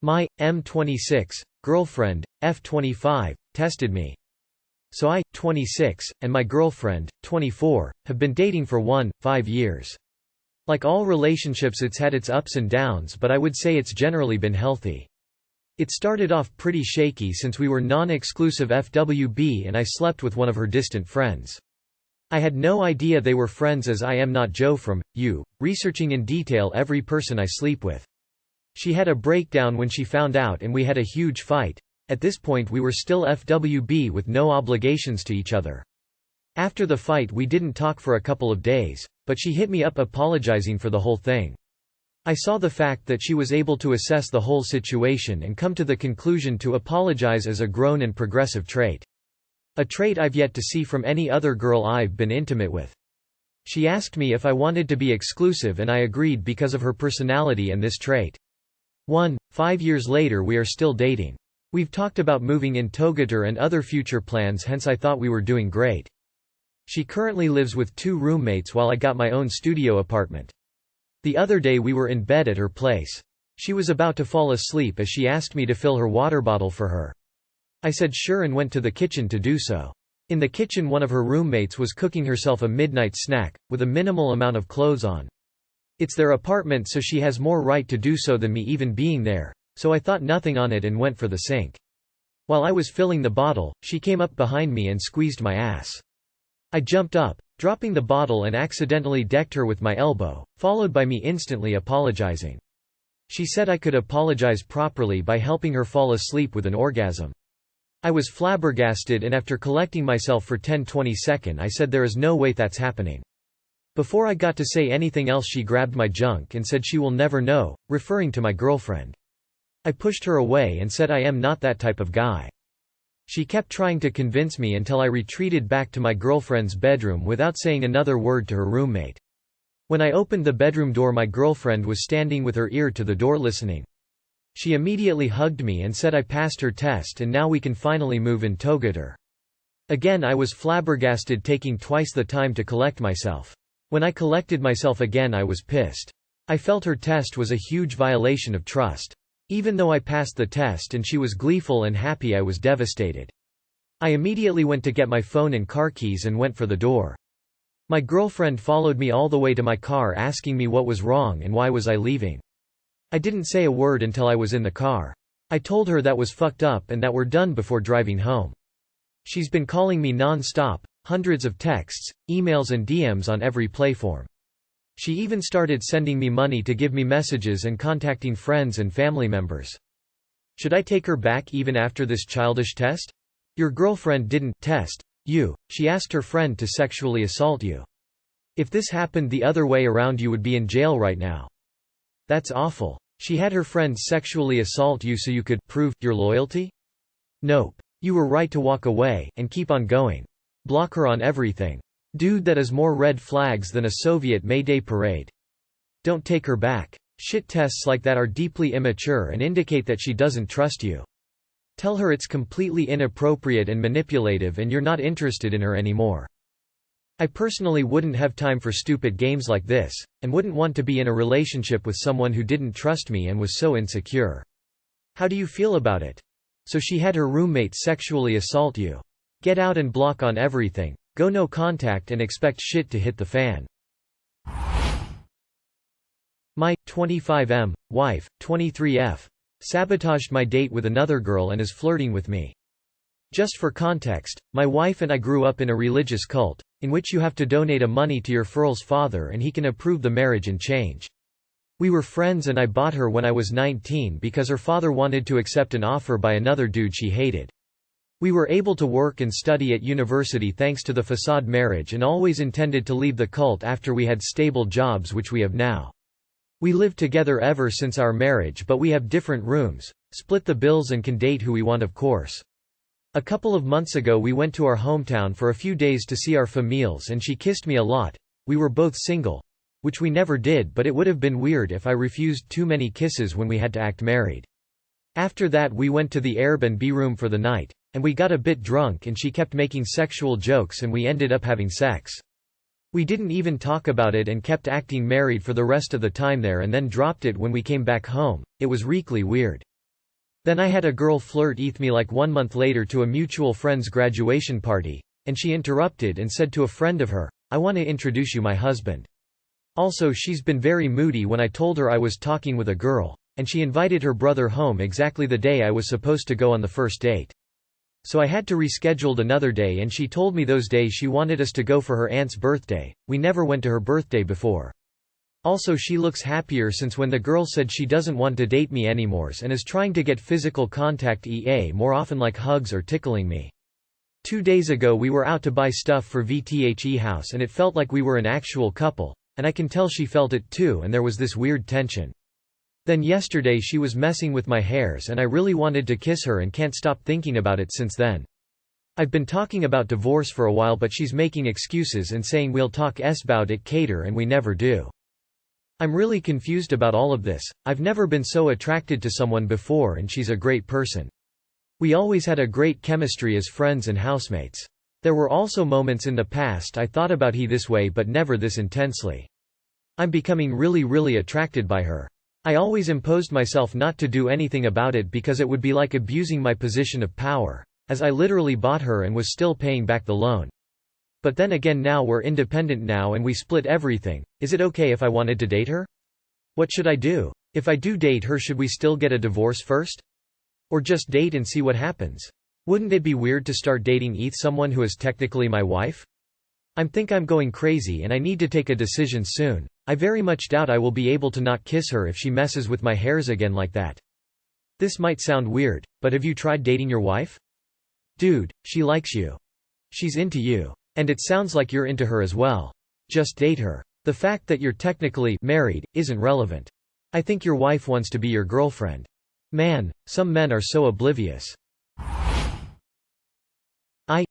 My M26 girlfriend, F25, tested me. So I, 26, and my girlfriend, 24, have been dating for 5 years. Like all relationships, it's had its ups and downs, but I would say it's generally been healthy. It started off pretty shaky since we were non-exclusive FWB and I slept with one of her distant friends. I had no idea they were friends, as I am not Joe from You, researching in detail every person I sleep with. She had a breakdown when she found out and we had a huge fight. At this point we were still FWB with no obligations to each other. After the fight we didn't talk for a couple of days, but she hit me up apologizing for the whole thing. I saw the fact that she was able to assess the whole situation and come to the conclusion to apologize as a grown and progressive trait. A trait I've yet to see from any other girl I've been intimate with. She asked me if I wanted to be exclusive and I agreed because of her personality and this trait. 5 years later we are still dating. We've talked about moving in together and other future plans, hence I thought we were doing great. She currently lives with 2 roommates while I got my own studio apartment. The other day we were in bed at her place. She was about to fall asleep as she asked me to fill her water bottle for her. I said sure and went to the kitchen to do so. In the kitchen one of her roommates was cooking herself a midnight snack, with a minimal amount of clothes on. It's their apartment, so she has more right to do so than me even being there, so I thought nothing on it and went for the sink. While I was filling the bottle, she came up behind me and squeezed my ass. I jumped up, dropping the bottle, and accidentally decked her with my elbow, followed by me instantly apologizing. She said I could apologize properly by helping her fall asleep with an orgasm. I was flabbergasted, and after collecting myself for 10-20 seconds I said there is no way that's happening. Before I got to say anything else she grabbed my junk and said she will never know, referring to my girlfriend. I pushed her away and said I am not that type of guy. She kept trying to convince me until I retreated back to my girlfriend's bedroom without saying another word to her roommate. When I opened the bedroom door my girlfriend was standing with her ear to the door listening. She immediately hugged me and said I passed her test and now we can finally move in together. Again I was flabbergasted, taking twice the time to collect myself. When I collected myself again I was pissed. I felt her test was a huge violation of trust. Even though I passed the test and she was gleeful and happy, I was devastated. I immediately went to get my phone and car keys and went for the door. My girlfriend followed me all the way to my car asking me what was wrong and why was I leaving. I didn't say a word until I was in the car. I told her that was fucked up and that we're done before driving home. She's been calling me non-stop, hundreds of texts, emails and DMs on every platform. She even started sending me money to give me messages and contacting friends and family members. Should I take her back even after this childish test? Your girlfriend didn't test you. She asked her friend to sexually assault you. If this happened the other way around you would be in jail right now. That's awful. She had her friend sexually assault you so you could prove your loyalty? Nope. You were right to walk away and keep on going. Block her on everything. Dude, that is more red flags than a Soviet May Day parade. Don't take her back. Shit tests like that are deeply immature and indicate that she doesn't trust you. Tell her it's completely inappropriate and manipulative and you're not interested in her anymore. I personally wouldn't have time for stupid games like this, and wouldn't want to be in a relationship with someone who didn't trust me and was so insecure. How do you feel about it? So she had her roommate sexually assault you. Get out and block on everything. Go no contact and expect shit to hit the fan. My 25M wife, 23F, sabotaged my date with another girl and is flirting with me. Just for context, my wife and I grew up in a religious cult, in which you have to donate a money to your girl's father and he can approve the marriage and change. We were friends and I bought her when I was 19 because her father wanted to accept an offer by another dude she hated. We were able to work and study at university thanks to the facade marriage and always intended to leave the cult after we had stable jobs, which we have now. We lived together ever since our marriage, but we have different rooms, split the bills and can date who we want, of course. A couple of months ago we went to our hometown for a few days to see our families and she kissed me a lot. We were both single, which we never did, but it would have been weird if I refused too many kisses when we had to act married. After that we went to the Airbnb room for the night, and we got a bit drunk and she kept making sexual jokes and we ended up having sex. We didn't even talk about it and kept acting married for the rest of the time there and then dropped it when we came back home. It was really weird. Then I had a girl flirt with me like 1 month later to a mutual friend's graduation party, and she interrupted and said to a friend of her, "I want to introduce you my husband." Also she's been very moody when I told her I was talking with a girl, and she invited her brother home exactly the day I was supposed to go on the first date. So I had to reschedule another day, and she told me those days she wanted us to go for her aunt's birthday. We never went to her birthday before. Also she looks happier since when the girl said she doesn't want to date me anymore and is trying to get physical contact more often, like hugs or tickling me. 2 days ago we were out to buy stuff for VTHE house and it felt like we were an actual couple, and I can tell she felt it too, and there was this weird tension. Then yesterday she was messing with my hairs and I really wanted to kiss her and can't stop thinking about it since then. I've been talking about divorce for a while, but she's making excuses and saying we'll talk about it later, and we never do. I'm really confused about all of this. I've never been so attracted to someone before, and she's a great person. We always had a great chemistry as friends and housemates. There were also moments in the past I thought about her this way, but never this intensely. I'm becoming really attracted by her. I always imposed myself not to do anything about it because it would be like abusing my position of power, as I literally bought her and was still paying back the loan. But then again, now we're independent now and we split everything. Is it okay if I wanted to date her? What should I do? If I do date her, should we still get a divorce first? Or just date and see what happens? Wouldn't it be weird to start dating someone who is technically my wife? I think I'm going crazy and I need to take a decision soon. I very much doubt I will be able to not kiss her if she messes with my hairs again like that. This might sound weird, but have you tried dating your wife? Dude, she likes you. She's into you. And it sounds like you're into her as well. Just date her. The fact that you're technically married isn't relevant. I think your wife wants to be your girlfriend. Man, some men are so oblivious.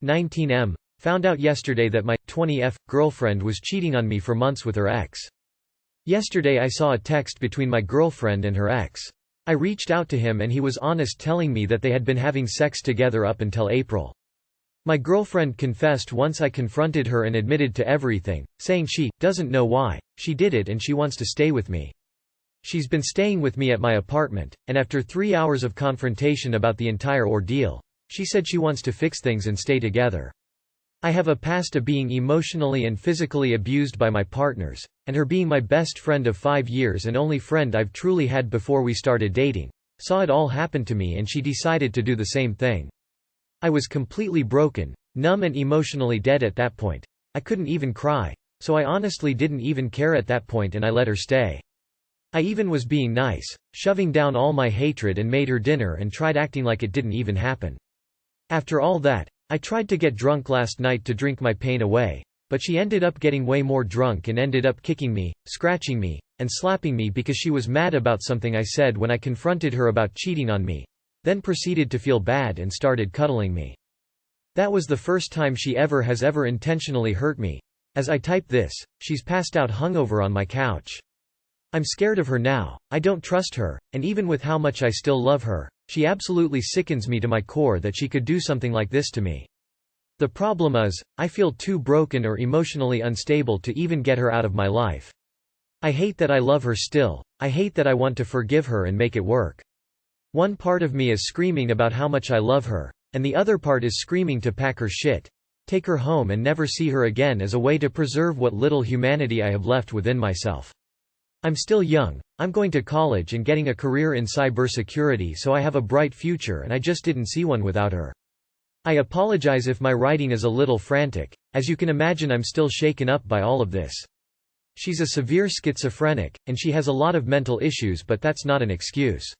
19M. Found out yesterday that my 20F girlfriend was cheating on me for months with her ex. Yesterday I saw a text between my girlfriend and her ex. I reached out to him and he was honest, telling me that they had been having sex together up until April. My girlfriend confessed once I confronted her and admitted to everything, saying she doesn't know why she did it and she wants to stay with me. She's been staying with me at my apartment, and after 3 hours of confrontation about the entire ordeal, she said she wants to fix things and stay together. I have a past of being emotionally and physically abused by my partners, and her being my best friend of 5 years and only friend I've truly had before we started dating, saw it all happen to me, and she decided to do the same thing. I was completely broken, numb and emotionally dead at that point. I couldn't even cry, so I honestly didn't even care at that point and I let her stay. I even was being nice, shoving down all my hatred, and made her dinner and tried acting like it didn't even happen. After all that, I tried to get drunk last night to drink my pain away, but she ended up getting way more drunk and ended up kicking me, scratching me, and slapping me because she was mad about something I said when I confronted her about cheating on me, then proceeded to feel bad and started cuddling me. That was the first time she has ever intentionally hurt me. As I type this, she's passed out hungover on my couch. I'm scared of her now. I don't trust her, and even with how much I still love her, she absolutely sickens me to my core that she could do something like this to me. The problem is, I feel too broken or emotionally unstable to even get her out of my life. I hate that I love her still. I hate that I want to forgive her and make it work. One part of me is screaming about how much I love her, and the other part is screaming to pack her shit, take her home and never see her again as a way to preserve what little humanity I have left within myself. I'm still young, I'm going to college and getting a career in cybersecurity, so I have a bright future, and I just didn't see one without her. I apologize if my writing is a little frantic. As you can imagine, I'm still shaken up by all of this. She's a severe schizophrenic, and she has a lot of mental issues, but that's not an excuse.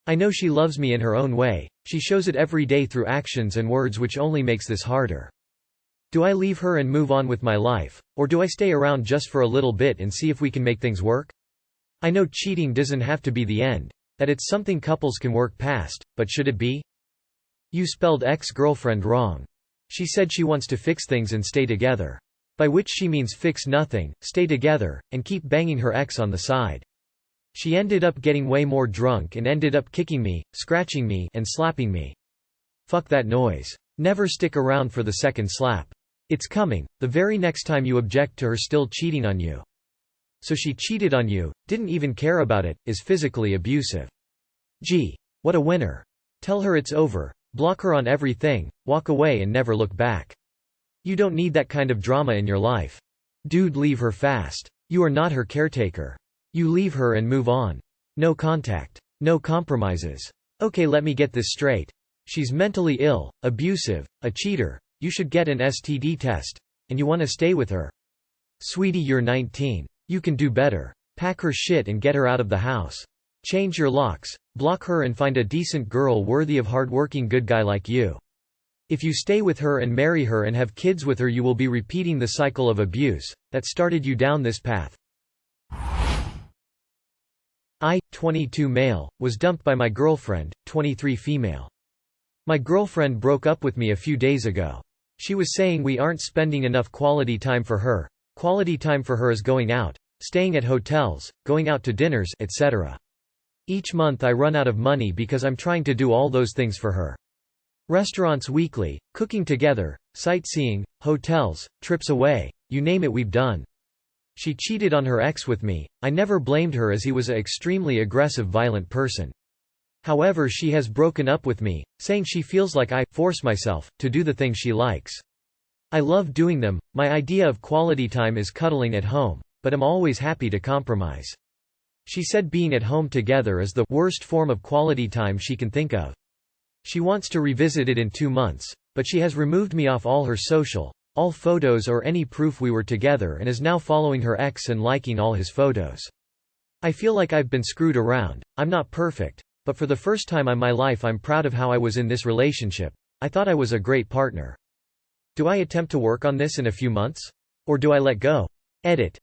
I know she loves me in her own way. She shows it every day through actions and words, which only makes this harder. Do I leave her and move on with my life, or do I stay around just for a little bit and see if we can make things work? I know cheating doesn't have to be the end, that it's something couples can work past, but should it be? You spelled ex-girlfriend wrong. She said she wants to fix things and stay together. By which she means fix nothing, stay together, and keep banging her ex on the side. She ended up getting way more drunk and ended up kicking me, scratching me, and slapping me. Fuck that noise. Never stick around for the second slap. It's coming, the very next time you object to her still cheating on you. So she cheated on you, didn't even care about it, is physically abusive. Gee. What a winner. Tell her it's over, block her on everything, walk away and never look back. You don't need that kind of drama in your life. Dude, leave her fast. You are not her caretaker. You leave her and move on. No contact. No compromises. Okay, let me get this straight. She's mentally ill, abusive, a cheater, you should get an STD test, and you want to stay with her. Sweetie, you're 19. You can do better. Pack her shit and get her out of the house. Change your locks, block her and find a decent girl worthy of hardworking good guy like you. If you stay with her and marry her and have kids with her, you will be repeating the cycle of abuse that started you down this path. I, 22 male, was dumped by my girlfriend, 23 female. My girlfriend broke up with me a few days ago. She was saying we aren't spending enough quality time for her. Quality time for her is going out, staying at hotels, going out to dinners, etc. Each month I run out of money because I'm trying to do all those things for her. Restaurants weekly, cooking together, sightseeing, hotels, trips away, you name it we've done. She cheated on her ex with me. I never blamed her as he was an extremely aggressive, violent person. However, she has broken up with me, saying she feels like I force myself to do the things she likes. I love doing them. My idea of quality time is cuddling at home, but I'm always happy to compromise. She said being at home together is the worst form of quality time she can think of. She wants to revisit it in 2 months, but she has removed me off all her social, all photos or any proof we were together, and is now following her ex and liking all his photos. I feel like I've been screwed around. I'm not perfect, but for the first time in my life I'm proud of how I was in this relationship. I thought I was a great partner. Do I attempt to work on this in a few months? Or do I let go? Edit.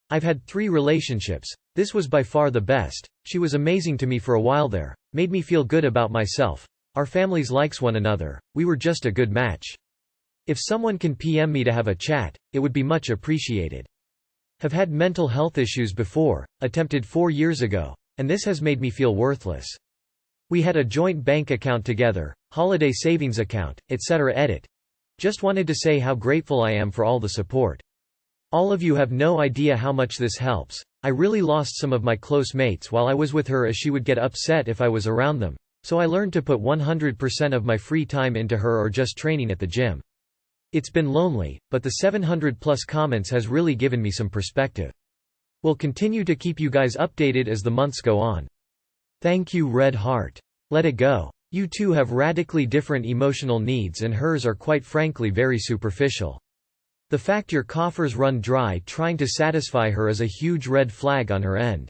I've had 3 relationships. This was by far the best. She was amazing to me for a while there, made me feel good about myself. Our families likes one another. We were just a good match. If someone can PM me to have a chat, it would be much appreciated. Have had mental health issues before, attempted 4 years ago, and this has made me feel worthless. We had a joint bank account together, holiday savings account, etc. Edit. Just wanted to say how grateful I am for all the support. All of you have no idea how much this helps. I really lost some of my close mates while I was with her as she would get upset if I was around them, so I learned to put 100% of my free time into her or just training at the gym. It's been lonely, but the 700+ comments has really given me some perspective. We'll continue to keep you guys updated as the months go on. Thank you, Red Heart. Let it go. You two have radically different emotional needs and hers are quite frankly very superficial. The fact your coffers run dry trying to satisfy her is a huge red flag on her end.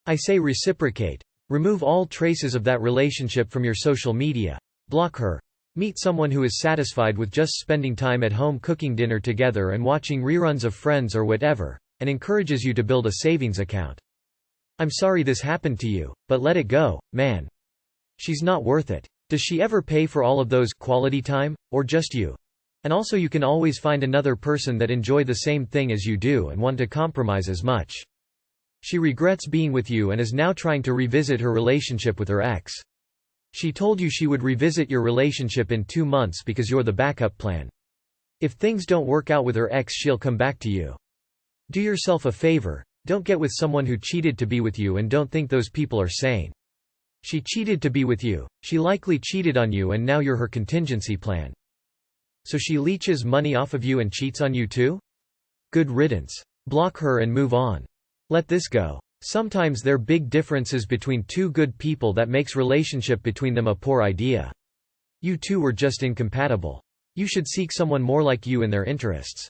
I say reciprocate. Remove all traces of that relationship from your social media. Block her. Meet someone who is satisfied with just spending time at home cooking dinner together and watching reruns of Friends or whatever, and encourages you to build a savings account. I'm sorry this happened to you, but let it go, man. She's not worth it. Does she ever pay for all of those quality time, or just you? And also you can always find another person that enjoy the same thing as you do and want to compromise as much. She regrets being with you and is now trying to revisit her relationship with her ex. She told you she would revisit your relationship in 2 months because you're the backup plan. If things don't work out with her ex, she'll come back to you. Do yourself a favor, don't get with someone who cheated to be with you and don't think those people are sane. She cheated to be with you, she likely cheated on you and now you're her contingency plan. So she leeches money off of you and cheats on you too? Good riddance. Block her and move on. Let this go. Sometimes there are big differences between 2 good people that makes relationship between them a poor idea. You two were just incompatible. You should seek someone more like you in their interests.